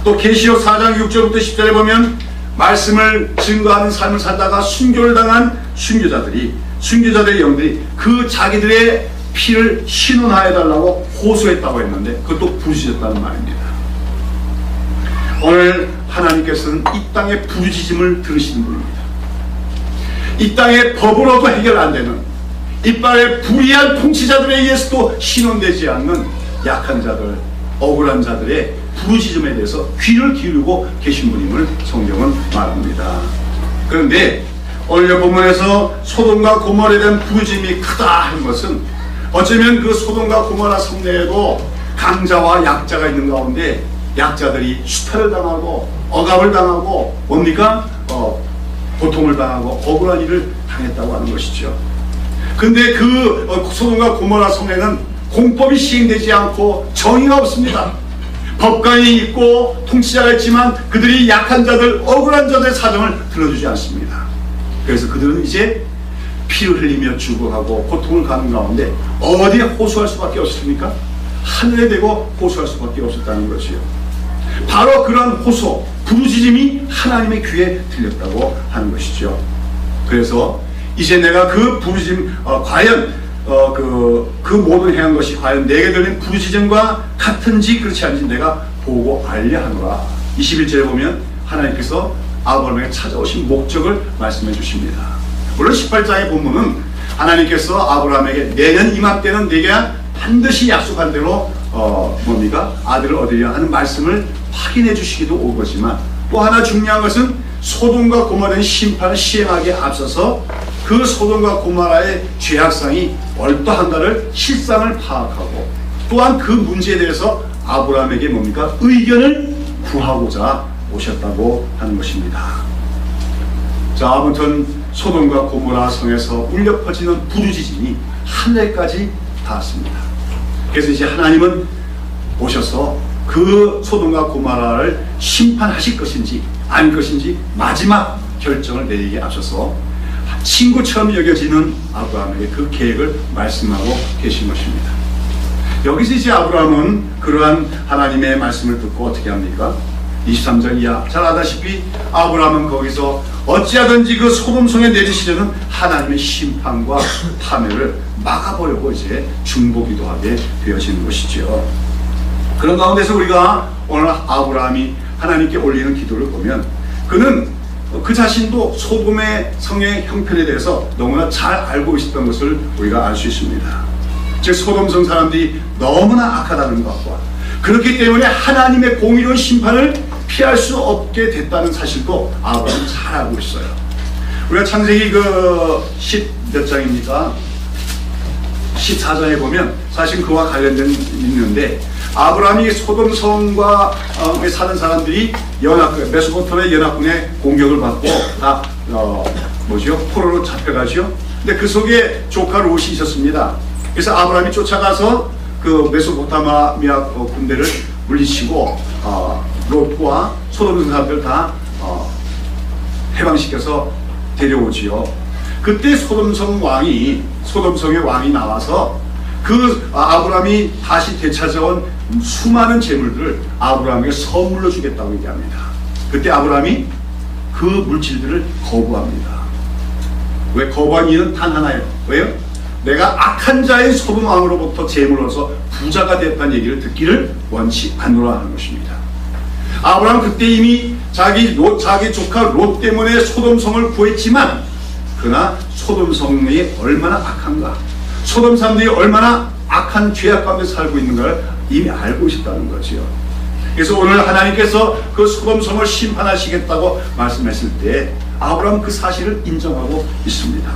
또 계시록 4장 6절부터 10절에 보면 말씀을 증거하는 삶을 살다가 순교를 당한 순교자들의 영들이 그 자기들의 피를 신원하여달라고 호소했다고 했는데 그것도 부르짖었다는 말입니다. 오늘 하나님께서는 이 땅의 부르짖음을 들으시는 분입니다. 이 땅의 법으로도 해결 안 되는 이 땅의 불의한 통치자들에 의해서도 신원되지 않는 약한 자들, 억울한 자들의 부르짖음에 대해서 귀를 기울이고 계신 분임을 성경은 말합니다. 그런데 오늘 본문에서 소돔과 고모라에 대한 부르짖음이 크다 하는 것은 어쩌면 그 소돔과 고모라 성내에도 강자와 약자가 있는 가운데 약자들이 수탈을 당하고 억압을 당하고 뭡니까? 고통을 당하고 억울한 일을 당했다고 하는 것이죠. 근데 그 소돔과 고모라 성에는 공법이 시행되지 않고 정의가 없습니다. 법관이 있고 통치자가 있지만 그들이 약한 자들, 억울한 자들의 사정을 들어주지 않습니다. 그래서 그들은 이제 피를 흘리며 죽어가고 고통을 가는 가운데 어디에 호소할 수밖에 없습니까? 하늘에 대고 호소할 수밖에 없었다는 것이요. 바로 그런 호소, 부르짖음이 하나님의 귀에 들렸다고 하는 것이죠. 그래서 이제 내가 그 부르짖음, 과연 그 모든 행한 것이 과연 내게 들린 부르짖음과 같은지 그렇지 않은지 내가 보고 알려 하노라. 21절에 보면 하나님께서 아브라함에게 찾아오신 목적을 말씀해 주십니다. 물론 18장의 본문은 하나님께서 아브라함에게 내년 이맘때는 내게 반드시 약속한 대로 아들을 얻으려 하는 말씀을 확인해 주시기도 온 거지만 또 하나 중요한 것은 소돔과 고모라의 심판을 시행하기에 앞서서 그 소돔과 고모라의 죄악상이 어떠한가를 실상을 파악하고 또한 그 문제에 대해서 아브라함에게 의견을 구하고자 오셨다고 하는 것입니다. 자, 아무튼 소돔과 고모라 성에서 울려 퍼지는 부르짖음이 하늘까지 닿았습니다. 그래서 이제 하나님은 오셔서 그 소돔과 고모라를 심판하실 것인지 아닐 것인지 마지막 결정을 내리기에 앞서서 친구처럼 여겨지는 아브라함에게 그 계획을 말씀하고 계신 것입니다. 여기서 이제 아브라함은 그러한 하나님의 말씀을 듣고 어떻게 합니까? 23절 이하 잘 아다시피 아브라함은 거기서 어찌하든지 그 소돔성에 내리시려는 하나님의 심판과 파멸을 막아보려고 이제 중보기도하게 되어지는 것이죠. 그런 가운데서 우리가 오늘 아브라함이 하나님께 올리는 기도를 보면 그는 그 자신도 소돔의 성의 형편에 대해서 너무나 잘 알고 있었던 것을 우리가 알 수 있습니다. 즉 소돔성 사람들이 너무나 악하다는 것과 그렇기 때문에 하나님의 공의로운 심판을 피할 수 없게 됐다는 사실도 아브라함은 잘 알고 있어요. 우리가 창세기 10몇 장입니까? 14장에 보면 사실 그와 관련된 있는데 아브라함이 소돔성과 사는 사람들이 메소포타미아 연합군의 공격을 받고 다 포로로 잡혀가죠. 근데 그 속에 조카 롯이 있었습니다. 그래서 아브라함이 쫓아가서 그 메소포타미아 군대를 물리치고 롯과 소돔성 사람들 다 해방시켜서 데려오지요. 그때 소돔성의 왕이 나와서 그 아브라함이 다시 되찾아온 수많은 재물들을 아브라함에게 선물로 주겠다고 얘기합니다. 그때 아브라함이 그 물질들을 거부합니다. 왜 거부한 이유는 단 하나예요. 왜요? 내가 악한 자인 소돔 왕으로부터 재물을 얻어서 부자가 됐다는 얘기를 듣기를 원치 않노라 하는 것입니다. 아브라함은 그때 이미 자기 조카 롯 때문에 소돔성을 구했지만 그러나 소돔성이 얼마나 악한가, 소돔 사람들이 얼마나 악한 죄악 가운데 살고 있는 걸 이미 알고 있었다는 거죠. 그래서 오늘 하나님께서 그 소돔성을 심판하시겠다고 말씀했을 때 아브라함은 그 사실을 인정하고 있습니다.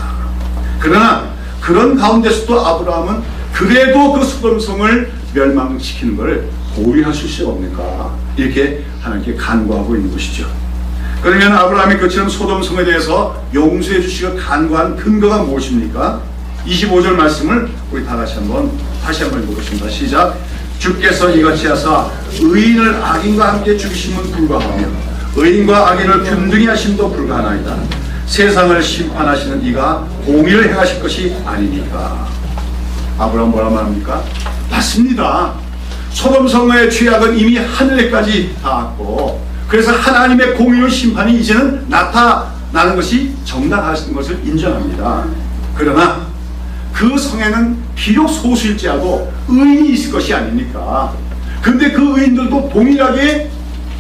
그러나 그런 가운데서도 아브라함은 그래도 그 소돔성을 멸망시키는 것을 고려하실 수 없는가, 이렇게 하나님께 간구하고 있는 것이죠. 그러면 아브라함이 그처럼 소돔성에 대해서 용서해 주시고 간구한 근거가 무엇입니까? 25절 말씀을 우리 다시 한번 보겠습니다. 시작. 주께서 이같이 하사 의인을 악인과 함께 죽이심은 불가하며 의인과 악인을 균등히 하심도 불가하나이다. 세상을 심판하시는 이가 공의를 행하실 것이 아니니까. 아브라함 뭐라 말합니까? 맞습니다. 소돔성의 죄악은 이미 하늘에까지 닿았고, 그래서 하나님의 공의로 심판이 이제는 나타나는 것이 정당하신 것을 인정합니다. 그러나 그 성에는 비록 소수일지라도 의인이 있을 것이 아닙니까? 근데 그 의인들도 동일하게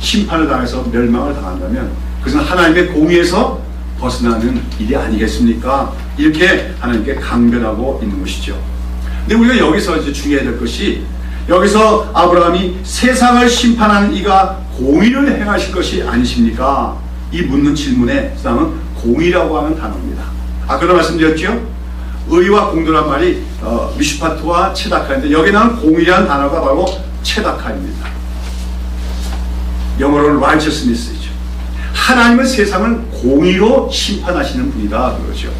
심판을 당해서 멸망을 당한다면 그것은 하나님의 공의에서 벗어나는 일이 아니겠습니까? 이렇게 하나님께 강변하고 있는 것이죠. 근데 우리가 여기서 이제 주의해야 될 것이, 여기서 아브라함이 세상을 심판하는 이가 공의를 행하실 것이 아니십니까? 이 묻는 질문에 사람은 공의라고 하는 단어입니다. 아까도 말씀드렸죠? 의와 공도란 말이 미슈파트와 체다카인데, 여기 나온 공의라는 단어가 바로 체다카입니다. 영어로는 righteousness이죠. 하나님은 세상을 공의로 심판하시는 분이다 그러죠.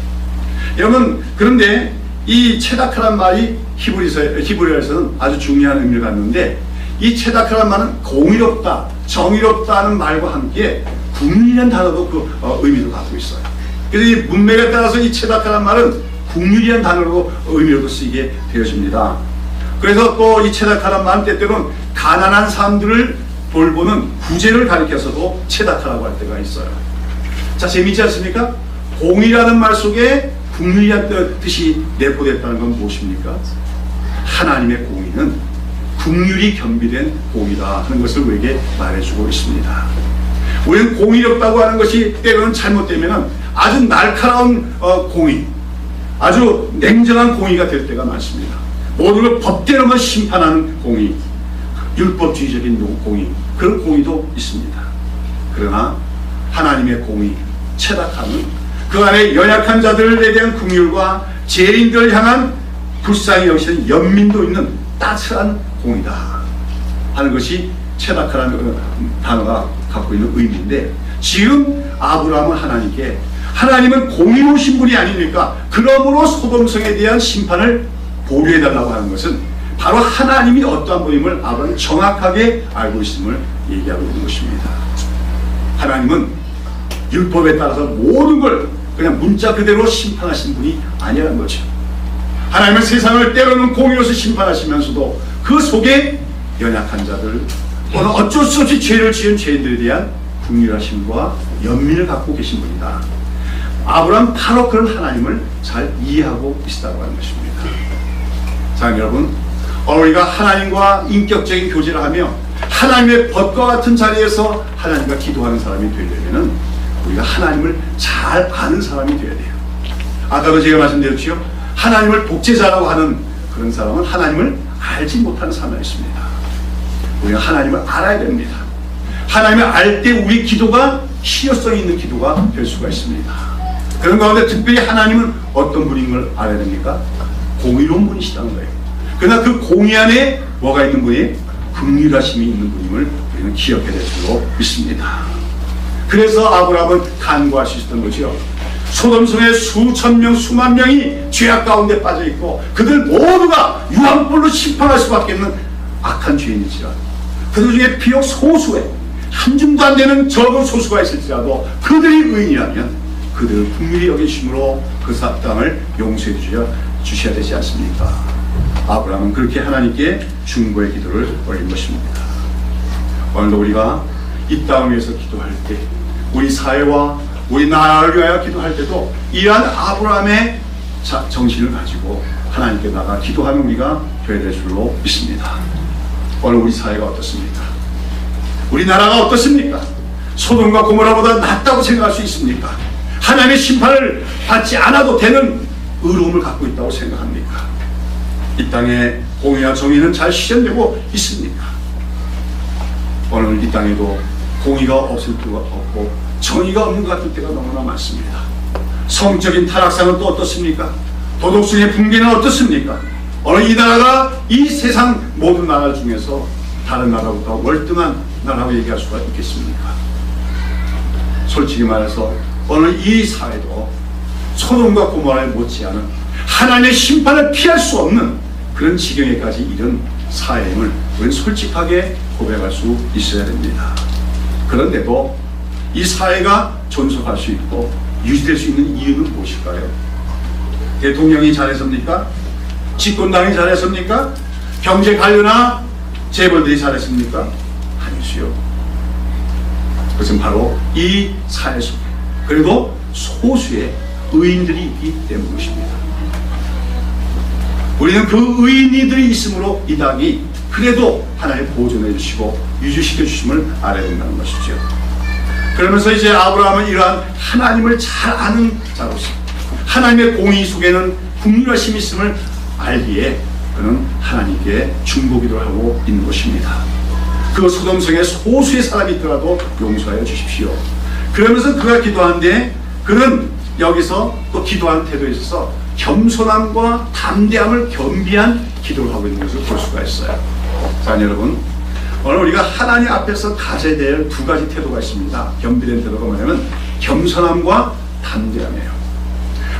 여러분, 그런데 이 체다카란 말이 히브리어에서는 아주 중요한 의미를 갖는데, 이 체다카란 말은 공의롭다, 정의롭다는 말과 함께 국률이라는 단어도 그 의미를 갖고 있어요. 그래서 이 문맥에 따라서 이 체다카란 말은 국률이라는 단어로 의미로도 쓰이게 되어집니다. 그래서 또 이 체다카란 말은 때때로는 가난한 사람들을 돌보는 구제를 가리켜서도 체다카라고 할 때가 있어요. 자, 재미있지 않습니까? 공의라는 말 속에 국률이라는 뜻이 내포됐다는 건 무엇입니까? 하나님의 공의는 국률이 겸비된 공의다 하는 것을 우리에게 말해주고 있습니다. 우리는 공의롭다고 하는 것이 때로는 잘못되면 아주 날카로운 공의, 아주 냉정한 공의가 될 때가 많습니다. 모든 걸 법대로만 심판하는 공의, 율법주의적인 공의, 그런 공의도 있습니다. 그러나 하나님의 공의, 체다카는 그 안에 연약한 자들에 대한 긍휼과 죄인들을 향한 불쌍히 여기시는 연민도 있는 따스한 공의다 하는 것이 체다카라는 단어가 갖고 있는 의미인데, 지금 아브라함은 하나님께, 하나님은 공의로우신 분이 아닙니까? 그러므로 소돔성에 대한 심판을 보류해달라고 하는 것은 바로 하나님이 어떠한 분임을 아브라함은 정확하게 알고 있음을 얘기하고 있는 것입니다. 하나님은 율법에 따라서 모든 걸 그냥 문자 그대로 심판하신 분이 아니라는 거죠. 하나님은 세상을 때로는 공의로서 심판하시면서도 그 속에 연약한 자들, 또는 어쩔 수 없이 죄를 지은 죄인들에 대한 긍휼하심과 연민을 갖고 계신 분이다. 아브라함은 바로 그런 하나님을 잘 이해하고 있다고 하는 것입니다. 자, 여러분, 우리가 하나님과 인격적인 교제를 하며 하나님의 벗과 같은 자리에서 하나님과 기도하는 사람이 되려면 우리가 하나님을 잘 아는 사람이 되어야 돼요. 아까도 제가 말씀드렸죠. 하나님을 독재자라고 하는 그런 사람은 하나님을 알지 못하는 사람이 있습니다. 우리가 하나님을 알아야 됩니다. 하나님을 알 때 우리 기도가 실효성 있는 기도가 될 수가 있습니다. 그런 가운데 특별히 하나님은 어떤 분인 걸 알아야 됩니까? 공의로운 분이시다는 거예요. 그러나 그 공의 안에 뭐가 있는 분이? 긍휼하심이 있는 분임을 우리는 기억해야 될 줄로 믿습니다. 그래서 아브라함은 간구할 수 있었던 거죠. 소돔성에 수천 명, 수만 명이 죄악 가운데 빠져 있고 그들 모두가 유황불로 심판할 수밖에 없는 악한 죄인이지라도, 그들 중에 비록 소수의 한 줌도 안 되는 적은 소수가 있을지라도 그들이 의인이라면 그들을 긍휼히 여기심으로 그 사람을 용서해 주셔야 되지 않습니까? 아브라함은 그렇게 하나님께 중보의 기도를 올린 것입니다. 오늘도 우리가 이 땅을 위해서 기도할 때, 우리 사회와 우리 나라를 위하여 기도할 때도 이러한 아브라함의 정신을 가지고 하나님께 나가 기도하는 우리가 되어야 될 줄로 믿습니다. 오늘 우리 사회가 어떻습니까? 우리 나라가 어떻습니까? 소돔과 고모라보다 낫다고 생각할 수 있습니까? 하나님의 심판을 받지 않아도 되는 의로움을 갖고 있다고 생각합니까? 이 땅에 공의와 정의는 잘 실현되고 있습니까? 오늘 이 땅에도 공의가 없을 때가 없고 정의가 없는 것 같은 때가 너무나 많습니다. 성적인 타락상은 또 어떻습니까? 도덕성의 붕괴는 어떻습니까? 오늘 이 나라가 이 세상 모든 나라 중에서 다른 나라보다 월등한 나라라고 얘기할 수가 있겠습니까? 솔직히 말해서 오늘 이 사회도 소돔과 고모라에 못지않은 하나님의 심판을 피할 수 없는 그런 지경에까지 이른 사회임을 우리는 솔직하게 고백할 수 있어야 됩니다. 그런데도 이 사회가 존속할 수 있고 유지될 수 있는 이유는 무엇일까요? 대통령이 잘했습니까? 집권당이 잘했습니까? 경제 관료나 재벌들이 잘했습니까? 아니지요. 그것은 바로 이 사회 속에 그래도 소수의 의인들이 있기 때문입니다. 우리는 그 의인이들이 있으므로 이 땅이 그래도 하나님 보존해 주시고 유지시켜 주심을 알아야 된다는 것이죠. 그러면서 이제 아브라함은 이러한 하나님을 잘 아는 자로서 하나님의 공의 속에는 국률하심이 있음을 알기에 그는 하나님께 중보기도를 하고 있는 것입니다. 그 소돔성에 소수의 사람이 있더라도 용서하여 주십시오. 그러면서 그가 기도하는데 그는 여기서 또 기도하는 태도에 있어서 겸손함과 담대함을 겸비한 기도를 하고 있는 것을 볼 수가 있어요. 자, 여러분, 오늘 우리가 하나님 앞에서 가져야 될 두 가지 태도가 있습니다. 겸비된 태도가 뭐냐면 겸손함과 담대함이에요.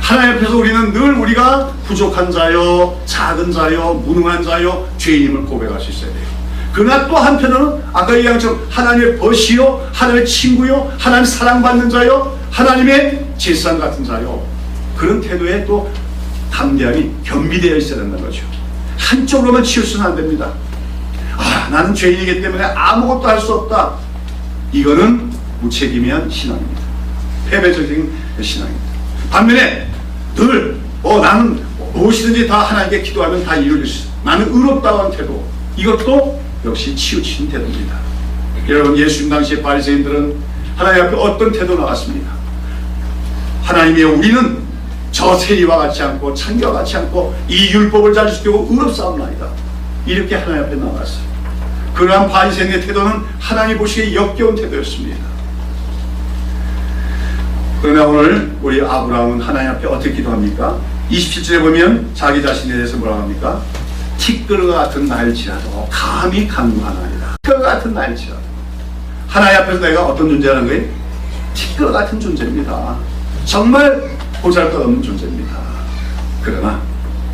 하나님 앞에서 우리는 늘 우리가 부족한 자요, 작은 자요, 무능한 자요, 죄인임을 고백할 수 있어야 돼요. 그러나 또 한편으로는 아까 얘기한 것처럼 하나님의 벗이요, 하나님의 친구요, 하나님 사랑받는 자요, 하나님의 제사장 같은 자요, 그런 태도에 또 담대함이 겸비되어 있어야 된다는 거죠. 한쪽으로만 치우쳐서는 안 됩니다. 아, 나는 죄인이기 때문에 아무것도 할 수 없다. 이거는 무책임한 신앙입니다. 패배적인 신앙입니다. 반면에 늘 나는 무엇이든지 다 하나님께 기도하면 다 이루어질 수 있어. 나는 의롭다고 하는 태도. 이것도 역시 치우치는 태도입니다. 여러분, 예수님 당시의 바리새인들은 하나님 앞에 어떤 태도로 나갔습니까? 하나님이여, 우리는 저 세리와 같지 않고 창기와 같지 않고 이 율법을 잘 지키고 의롭사옵나이다. 이렇게 하나님 앞에 나갔어요. 그러한 바리새인의 태도는 하나님 보시기에 역겨운 태도였습니다. 그러나 오늘 우리 아브라함은 하나님 앞에 어떻게 기도합니까? 27절에 보면 자기 자신에 대해서 뭐라고 합니까? 티끌과 같은 날지라도 감히 강구하나이다. 티끌과 같은 날지라도. 하나님 앞에서 내가 어떤 존재라는 거예요? 티끌 같은 존재입니다. 정말 보잘것없는 존재입니다. 그러나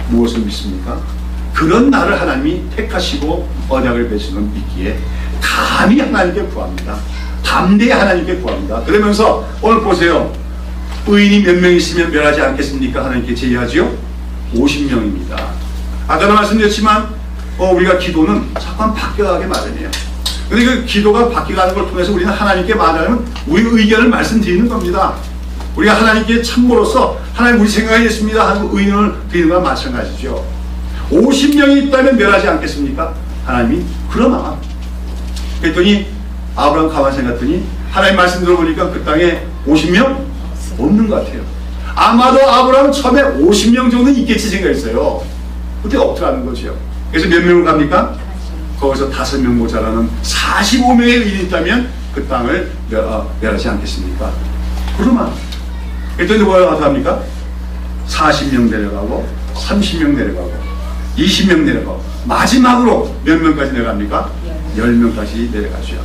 무엇을 믿습니까? 그런 나를 하나님이 택하시고 언약을 맺으면 믿기에 감히 하나님께 구합니다. 담대히 하나님께 구합니다. 그러면서 오늘 보세요. 의인이 몇 명 있으면 멸하지 않겠습니까? 하나님께 제의하지요? 50명입니다. 아까도 말씀드렸지만 우리가 기도는 자꾸 바뀌어가게 마련이에요. 근데 그 기도가 바뀌어가는 걸 통해서 우리는 하나님께 말하면 우리 의견을 말씀드리는 겁니다. 우리가 하나님께 참고로서 하나님 우리 생각이 있습니다 하고 의견을 드리는 거와 마찬가지죠. 50명이 있다면 멸하지 않겠습니까? 하나님이 그러나 그랬더니 아브라함 가만 생각했더니 하나님 말씀 들어보니까 그 땅에 50명 없는 것 같아요. 아마도 아브라함은 처음에 50명 정도는 있겠지 생각했어요. 그때 없더라는 거죠. 그래서 몇 명을 갑니까? 거기서 5명 모자라는 45명의 의인이 있다면 그 땅을 멸하지 않겠습니까? 그러면 그랬더니 뭐라고 합니까? 40명 내려가고 30명 내려가고 20명 내려가고 마지막으로 몇 명까지 내려갑니까? 10명까지 내려가죠.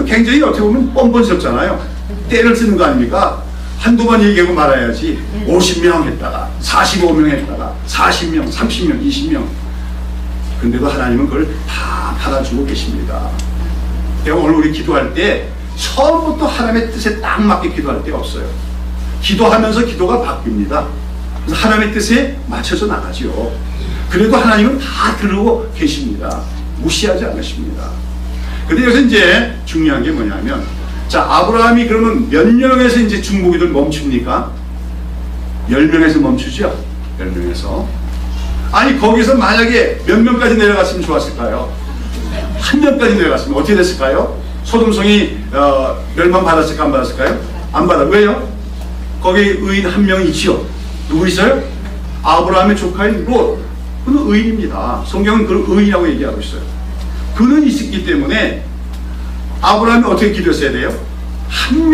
굉장히 어떻게 보면 뻔뻔스럽잖아요. 때를 쓰는 거 아닙니까? 한두 번 얘기하고 말아야지. 50명 했다가 45명 했다가 40명, 30명, 20명. 근데도 하나님은 그걸 다 받아주고 계십니다. 오늘 우리 기도할 때 처음부터 하나님의 뜻에 딱 맞게 기도할 때 없어요. 기도하면서 기도가 바뀝니다. 그래서 하나님의 뜻에 맞춰서 나가죠. 그래도 하나님은 다 들고 계십니다. 무시하지 않으십니다. 근데 여기서 이제 중요한 게 뭐냐면, 자, 아브라함이 그러면 몇 명에서 이제 중보기도를 멈춥니까? 10명에서 멈추죠? 10명에서. 아니, 거기서 만약에 몇 명까지 내려갔으면 좋았을까요? 한 명까지 내려갔으면 어떻게 됐을까요? 소돔성이 멸망받았을까 안 받았을까요? 안 받아. 왜요? 거기 의인 한 명 있지요. 누구 있어요? 아브라함의 조카인 롯. 그는 의인입니다. 성경은 그를 의인이라고 얘기하고 있어요. 그는 있었기 때문에 아브라함이 어떻게 기도했어야 돼요? 한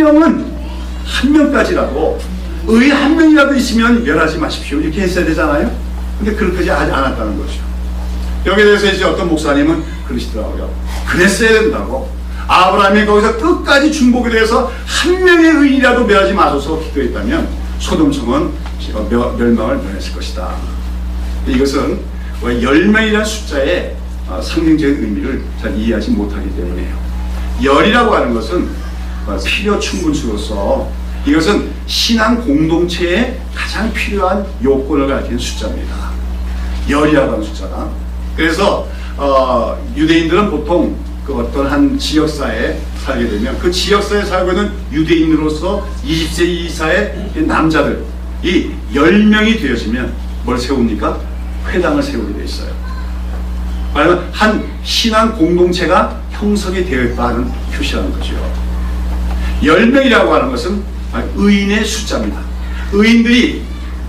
명까지라도 의인 한 명이라도 있으면 멸하지 마십시오 이렇게 했어야 되잖아요. 근데 그렇게 하지 않았다는 거죠. 여기에 대해서 이제 어떤 목사님은 그러시더라고요. 그랬어야 된다고. 아브라함이 거기서 끝까지 중복에 대해서 한 명의 의인이라도 멸하지 마소서 기도했다면 소돔성은 멸망을 면했을 것이다. 이것은 10명이라는 숫자의 상징적인 의미를 잘 이해하지 못하기 때문에요. 열이라고 하는 것은 필요 충분수로서 이것은 신앙 공동체에 가장 필요한 요건을 가리키는 숫자입니다. 열이라고 하는 숫자가. 그래서 유대인들은 보통 그 어떤 한 지역사회에 살게 되면 그 지역사회에 살고 있는 유대인으로서 20세 이사의 남자들 이 10명이 되어지면 뭘 세웁니까? 회당을 세우게 돼 있어요. 말하면 한 신앙 공동체가 형성이 되어 있다는 표시라는 거죠. 10명이라고 하는 것은 의인의 숫자입니다. 의인들이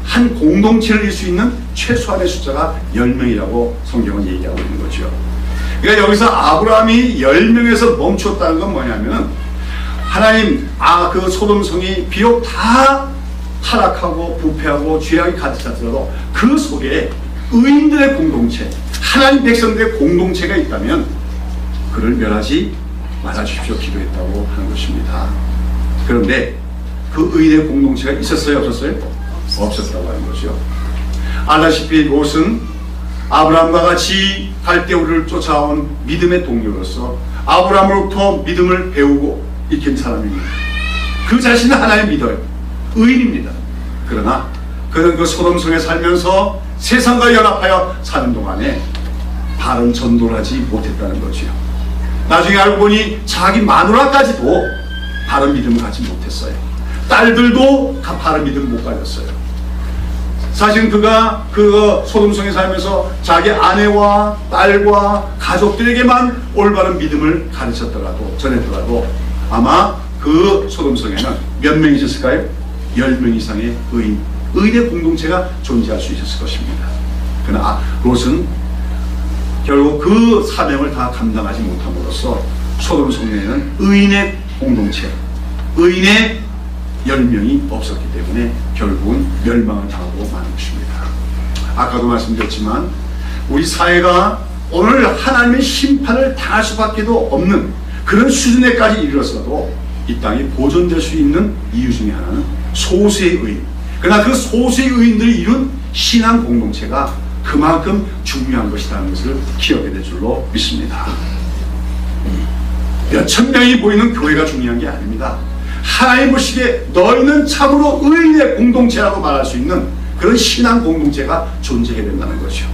한 공동체를 이룰 수 있는 최소한의 숫자가 10명이라고 성경은 얘기하고 있는 거죠. 그러니까 여기서 아브라함이 10명에서 멈췄다는 건 뭐냐면은 하나님 그 소돔성이 비록 다 타락하고 부패하고 죄악이 가득 찼더라도 그 속에 의인들의 공동체, 하나님 백성들의 공동체가 있다면 그를 멸하지 말아주십시오 기도했다고 하는 것입니다. 그런데 그 의인의 공동체가 있었어요? 없었어요? 없었다고 하는 거죠. 알다시피 롯은 아브라함과 같이 갈대우를 쫓아온 믿음의 동료로서 아브라함으로부터 믿음을 배우고 익힌 사람입니다. 그 자신은 하나님 믿어요. 의인입니다. 그러나 그는 그 소돔성에 살면서 세상과 연합하여 사는 동안에 바른 전도를 하지 못했다는 거죠. 나중에 알고 보니 자기 마누라까지도 바른 믿음을 갖지 못했어요. 딸들도 바른 믿음을 못 가졌어요. 사실 그가 그 소돔성에 살면서 자기 아내와 딸과 가족들에게만 올바른 믿음을 가르쳤더라도 전했더라도 아마 그 소돔성에는 몇 명이 있었을까요? 10명 이상의 의인의 공동체가 존재할 수 있었을 것입니다. 그러나 롯은 결국 그 사명을 다 감당하지 못함으로써 소돔성에는 의인의 공동체, 의인의 10명이 없었기 때문에 결국은 멸망을 당하고 마는 것입니다. 아까도 말씀드렸지만 우리 사회가 오늘 하나님의 심판을 당할 수밖에도 없는 그런 수준에까지 이르렀어도 이 땅이 보존될 수 있는 이유 중에 하나는 소수의 의인, 그러나 그 소수의 의인들이 이룬 신앙 공동체가 그만큼 중요한 것이라는 것을 기억해야 될 줄로 믿습니다. 몇천 명이 보이는 교회가 중요한 게 아닙니다. 하나님 보시기에 너희는 참으로 의인의 공동체라고 말할 수 있는 그런 신앙 공동체가 존재해야 된다는 거죠.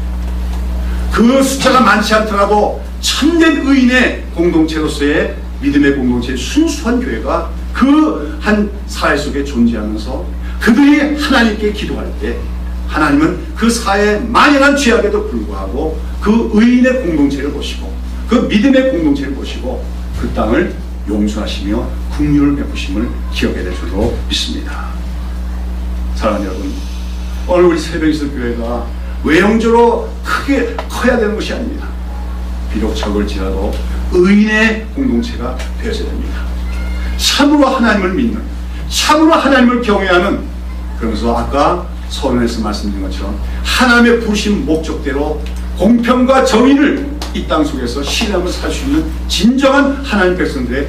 그 숫자가 많지 않더라도 참된 의인의 공동체로서의 믿음의 공동체의 순수한 교회가 그 한 사회 속에 존재하면서 그들이 하나님께 기도할 때 하나님은 그 사회에 만연한 죄악에도 불구하고 그 의인의 공동체를 보시고 그 믿음의 공동체를 보시고 그 땅을 용서하시며 긍휼을 베푸심을 기억해야 될 줄로 믿습니다. 사랑하는 여러분, 오늘 우리 새벽이슬 교회가 외형적으로 크게 커야 되는 것이 아닙니다. 비록 적을지라도 의인의 공동체가 되어야 됩니다. 참으로 하나님을 믿는, 참으로 하나님을 경외하는, 그러면서 아까 서론에서 말씀드린 것처럼 하나님의 부르신 목적대로 공평과 정의를 이 땅 속에서 신앙을 살 수 있는 진정한 하나님 백성들의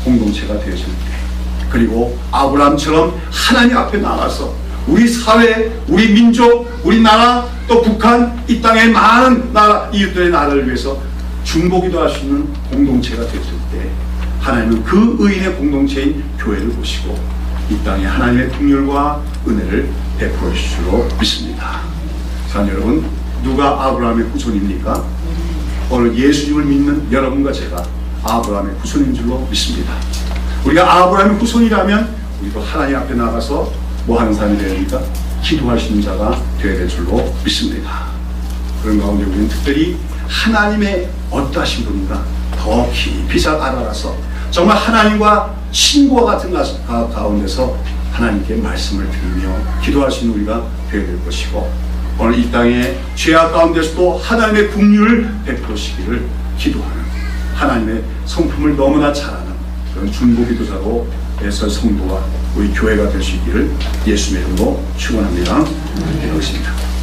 공동체가 되어질 때, 그리고 아브라함처럼 하나님 앞에 나가서 우리 사회, 우리 민족, 우리 나라, 또 북한, 이 땅의 많은 나라, 이웃들의 나라를 위해서 중보기도 할 수 있는 공동체가 되었을 때 하나님은 그 의인의 공동체인 교회를 보시고 이 땅에 하나님의 긍휼과 은혜를 베풀어 주실 줄로 믿습니다. 자, 여러분, 누가 아브라함의 후손입니까? 오늘 예수님을 믿는 여러분과 제가 아브라함의 후손인 줄로 믿습니다. 우리가 아브라함의 후손이라면 우리도 하나님 앞에 나가서 뭐 하는 사람이 되어야 됩니까? 기도할 수 있는 자가 되어야 될 줄로 믿습니다. 그런 가운데 우리는 특별히 하나님의 어떠하신 분인가 더 깊이 잘 알아서 정말 하나님과 친구와 같은 가운데서 하나님께 말씀을 드리며 기도할 수 있는 우리가 되어야 될 것이고, 오늘 이 땅에 죄악 가운데서도 하나님의 긍휼을 베푸시기를 기도하는, 하나님의 성품을 너무나 잘 아는 그런 중보기도자로 애써 성도와 우리 교회가 되시기를 예수님의 이름으로 축원합니다. 기도하겠습니다.